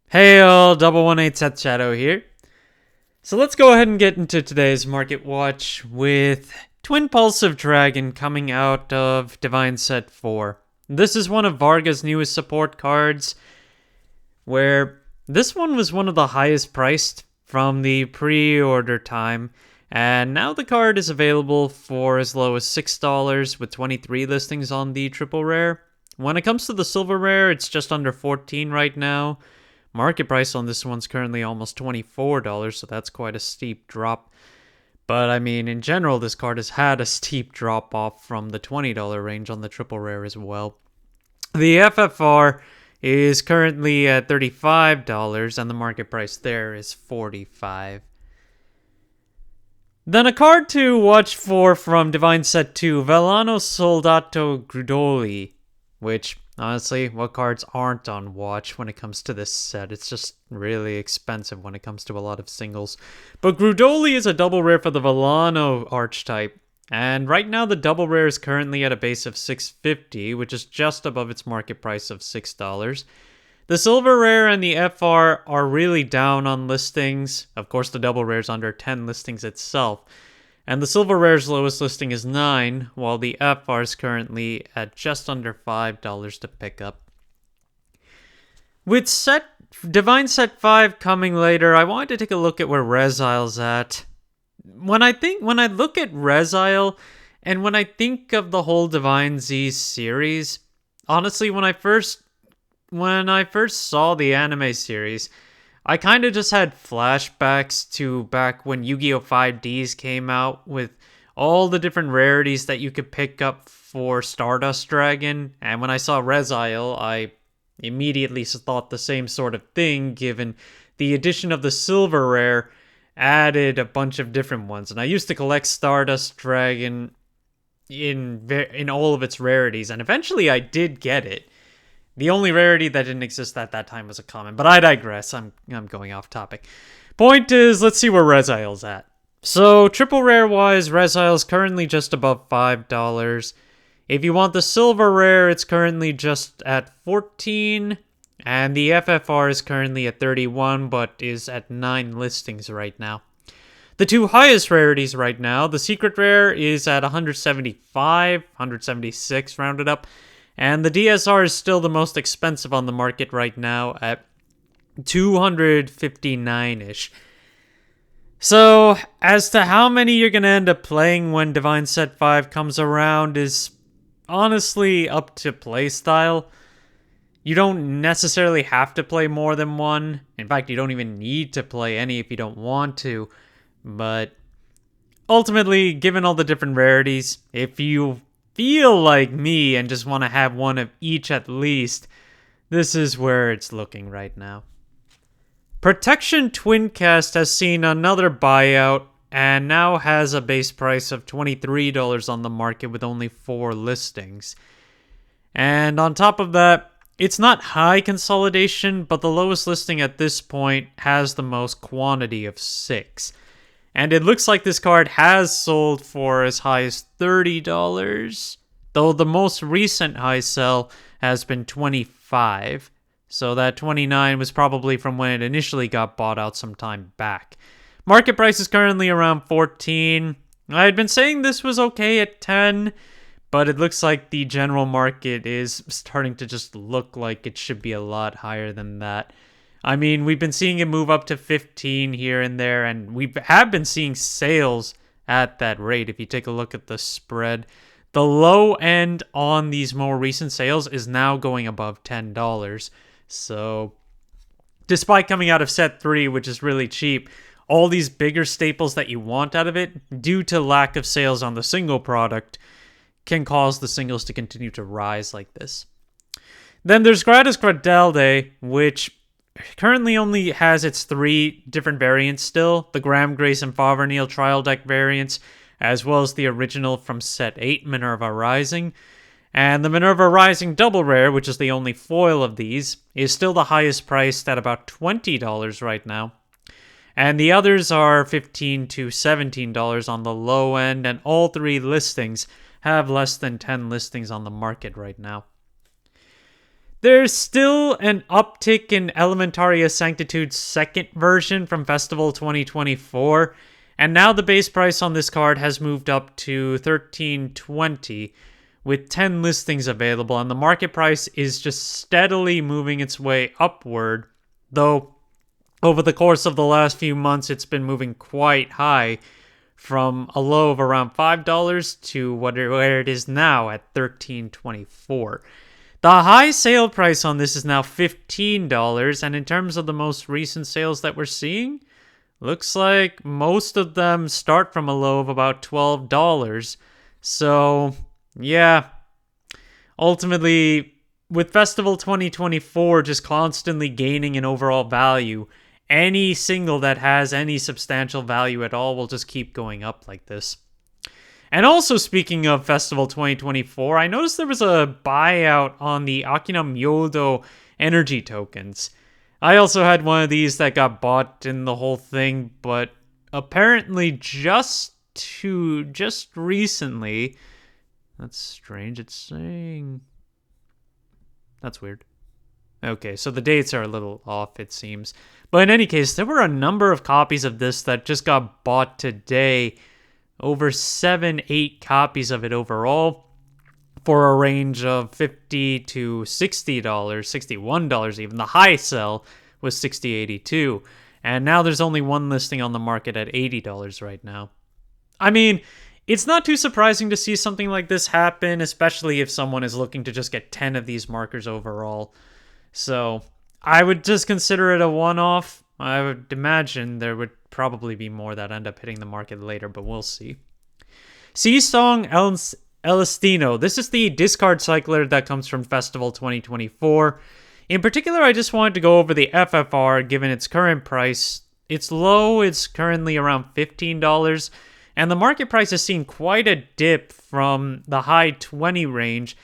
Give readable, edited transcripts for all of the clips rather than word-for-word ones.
Hey all, 118 Set Shadow here. So let's go ahead and get into today's market watch with Twin Pulse of Dragon coming out of DivineZ 4. This is one of Varga's newest support cards, where this one was one of the highest priced from the pre-order time, and now the card is available for as low as $6 with 23 listings on the triple rare. When it comes to the silver rare, it's just under 14 right now. Market price on this one's currently almost $24, so that's quite a steep drop. But I mean, in general, this card has had a steep drop off from the $20 range on the triple rare as well. The FFR is currently at $35, and the market price there is $45. Then a card to watch for from DivineZ 2, Velano Soldato Grudoli, which, honestly, what cards aren't on watch when it comes to this set? It's just really expensive when it comes to a lot of singles. But Grudoli is a double rare for the Velano archetype, and right now the double rare is currently at a base of $650, which is just above its market price of $6. The silver rare and the FR are really down on listings. Of course, the double rare is under 10 listings itself. And the silver rare's lowest listing is 9, while the FR is currently at just under $5 to pick up. With DivineZ 5 coming later, I wanted to take a look at where Rezael's at. When I look at Rezael, and when I think of the whole DivineZ series, honestly, when I first saw the anime series, I kind of just had flashbacks to back when Yu-Gi-Oh! 5Ds came out with all the different rarities that you could pick up for Stardust Dragon. And when I saw Rezael, I immediately thought the same sort of thing, given the addition of the silver rare added a bunch of different ones. And I used to collect Stardust Dragon in all of its rarities, and eventually I did get it. The only rarity that didn't exist at that time was a common, but I digress. I'm going off topic. Point is, let's see where Rezael's at. So, triple rare wise, Rezael's currently just above $5. If you want the silver rare, it's currently just at 14, and the FFR is currently at 31, but is at 9 listings right now. The two highest rarities right now, the secret rare is at 175, 176 rounded up, and the DSR is still the most expensive on the market right now at 259-ish. So, as to how many you're going to end up playing when DivineZ 5 comes around is honestly up to playstyle. You don't necessarily have to play more than one. In fact, you don't even need to play any if you don't want to. But ultimately, given all the different rarities, if you feel like me and just want to have one of each at least, this is where it's looking right now. Protection Twincast has seen another buyout and now has a base price of $23 on the market with only 4 listings. And on top of that, it's not high consolidation, but the lowest listing at this point has the most quantity of 6. And it looks like this card has sold for as high as $30, though the most recent high sell has been $25. So that $29 was probably from when it initially got bought out some time back. Market price is currently around $14. I had been saying this was okay at $10, but it looks like the general market is starting to just look like it should be a lot higher than that. I mean, we've been seeing it move up to 15 here and there, and we have been seeing sales at that rate. If you take a look at the spread, the low end on these more recent sales is now going above $10. So, despite coming out of set 3, which is really cheap, all these bigger staples that you want out of it, due to lack of sales on the single product, can cause the singles to continue to rise like this. Then there's Gratias Gradale, which currently only has its 3 different variants still, the Graham Grace and Faverneal trial deck variants, as well as the original from set 8, Minerva Rising. And the Minerva Rising double rare, which is the only foil of these, is still the highest priced at about $20 right now. And the others are $15 to $17 on the low end, and all 3 listings have less than 10 listings on the market right now. There's still an uptick in Elementaria Sanctitude's second version from Festival 2024, and now the base price on this card has moved up to $13.20, with 10 listings available, and the market price is just steadily moving its way upward, though over the course of the last few months it's been moving quite high, from a low of around $5 to where it is now at $13.24. The high sale price on this is now $15, and in terms of the most recent sales that we're seeing, looks like most of them start from a low of about $12. So, yeah, ultimately, with Festival 2024 just constantly gaining in overall value, any single that has any substantial value at all will just keep going up like this. And also, speaking of Festival 2024, I noticed there was a buyout on the Akina Myodo energy tokens. I also had one of these that got bought in the whole thing, but apparently just recently... That's strange, it's saying... That's weird. Okay, so the dates are a little off, it seems. But in any case, there were a number of copies of this that just got bought today. Over 7-8 copies of it overall, for a range of $50 to $60, $61 even. The high sell was $60.82, and now there's only one listing on the market at $80 right now. I mean, it's not too surprising to see something like this happen, especially if someone is looking to just get 10 of these markers overall. So I would just consider it a one-off. I would imagine there would probably be more that end up hitting the market later, but we'll see. Seasong Elestino. This is the discard cycler that comes from Festival 2024. In particular, I just wanted to go over the FFR given its current price. Its low is currently around $15, and the market price has seen quite a dip from the high 20 range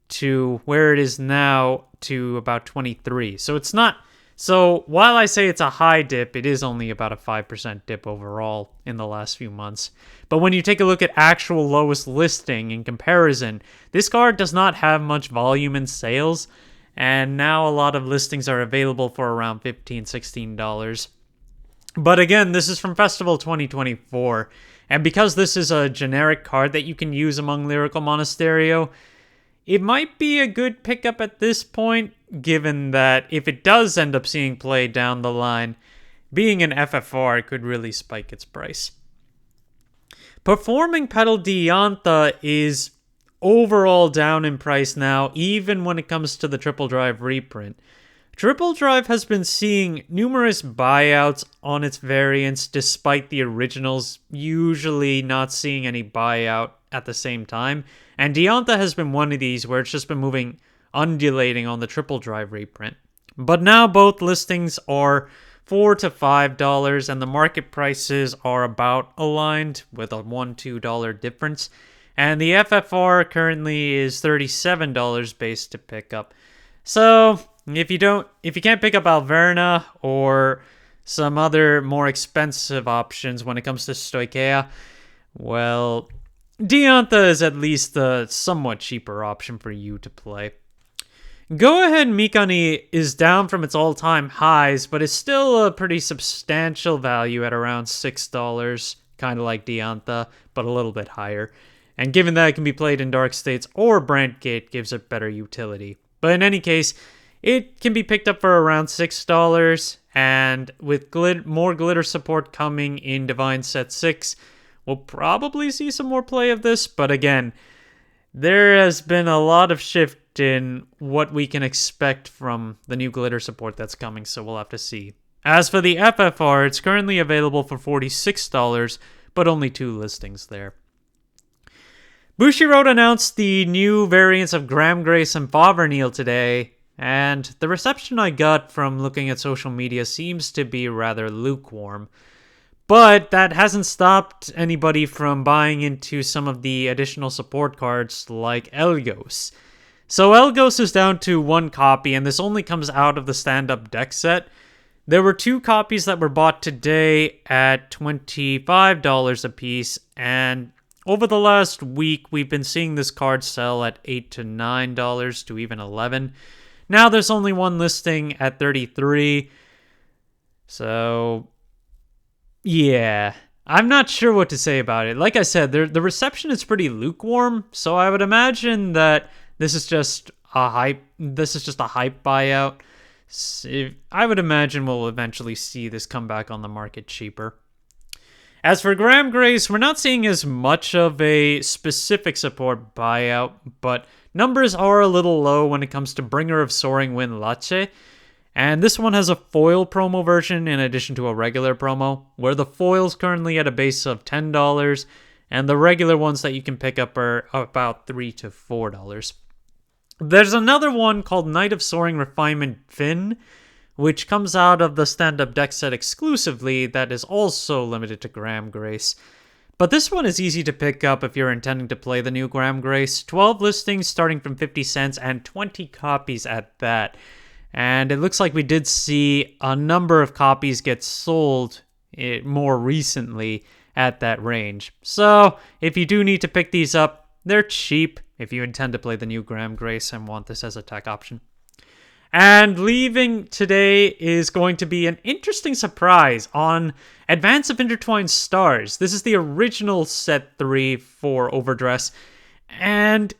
to where it is now to about 23. So it's not... So while I say it's a high dip, it is only about a 5% dip overall in the last few months. But when you take a look at actual lowest listing in comparison, this card does not have much volume in sales, and now a lot of listings are available for around $15, $16. But again, this is from Festival 2024, and because this is a generic card that you can use among Lyrical Monasterio, it might be a good pickup at this point, given that if it does end up seeing play down the line, being an FFR could really spike its price. Performing Petal Diantha is overall down in price now, even when it comes to the Triple Drive reprint. Triple Drive has been seeing numerous buyouts on its variants, despite the originals usually not seeing any buyout at the same time. And Diantha has been one of these where it's just been moving, undulating on the Triple Drive reprint. But now both listings are $4 to $5, and the market prices are about aligned with a $1-2 difference. And the FFR currently is $37 base to pick up. So if you can't pick up Alverna or some other more expensive options when it comes to Stoicheia, well, Diantha is at least a somewhat cheaper option for you to play. Go Ahead Mikani is down from its all-time highs, but it's still a pretty substantial value at around $6, kind of like Diantha, but a little bit higher. And given that it can be played in Dark States or Brandgate, gives it better utility. But in any case, it can be picked up for around $6, and with more glitter support coming in DivineZ 6, we'll probably see some more play of this, but again, there has been a lot of shift in what we can expect from the new glitter support that's coming, so we'll have to see. As for the FFR, it's currently available for $46, but only 2 listings there. Bushiroad announced the new variants of Graham Grace and Faverneal today, and the reception I got from looking at social media seems to be rather lukewarm. But that hasn't stopped anybody from buying into some of the additional support cards like Eligos. So Eligos is down to 1 copy, and this only comes out of the stand-up deck set. There were 2 copies that were bought today at $25 a piece, and over the last week, we've been seeing this card sell at $8 to $9 to even $11. Now there's only one listing at 33. So, yeah. I'm not sure what to say about it. Like I said, the reception is pretty lukewarm, so I would imagine that this is just a hype. This is just a hype buyout. I would imagine we'll eventually see this come back on the market cheaper. As for Graham Grace, we're not seeing as much of a specific support buyout, but numbers are a little low when it comes to Bringer of Soaring Wind Lachte. And this one has a foil promo version in addition to a regular promo, where the foil's currently at a base of $10, and the regular ones that you can pick up are about $3 to $4. There's another one called Knight of Soaring Refinement Dfyn, which comes out of the stand-up deck set exclusively that is also limited to Graham Grace. But this one is easy to pick up if you're intending to play the new Graham Grace. 12 listings starting from 50 cents and 20 copies at that. And it looks like we did see a number of copies get sold more recently at that range. So if you do need to pick these up, they're cheap if you intend to play the new Graham Grace and want this as a tech option. And leaving today is going to be an interesting surprise on Advance of Intertwined Stars. This is the original set 3 for Overdress. And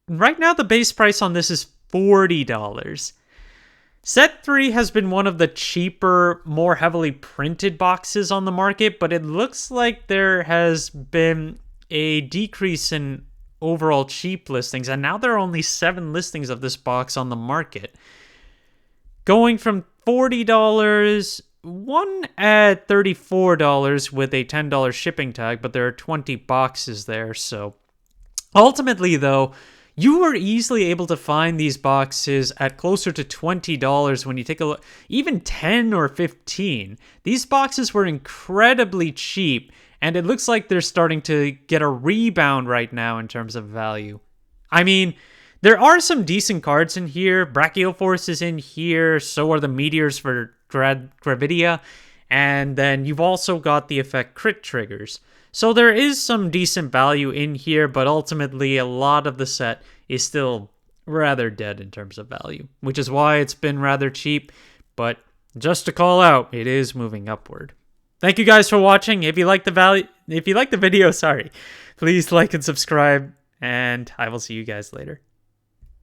right now the base price on this is $40. Set 3 has been one of the cheaper, more heavily printed boxes on the market, but it looks like there has been a decrease in overall cheap listings, and now there are only 7 listings of this box on the market. Going from $40, one at $34 with a $10 shipping tag, but there are 20 boxes there, so ultimately though, you were easily able to find these boxes at closer to $20 when you take a look, even 10 or 15. These boxes were incredibly cheap, and it looks like they're starting to get a rebound right now in terms of value. I mean, there are some decent cards in here. Brachioforce is in here, so are the Meteors for Gravidia, and then you've also got the effect Crit Triggers. So there is some decent value in here, but ultimately a lot of the set is still rather dead in terms of value, which is why it's been rather cheap. But just to call out, it is moving upward. Thank you guys for watching. If you like the video, please like and subscribe, and I will see you guys later.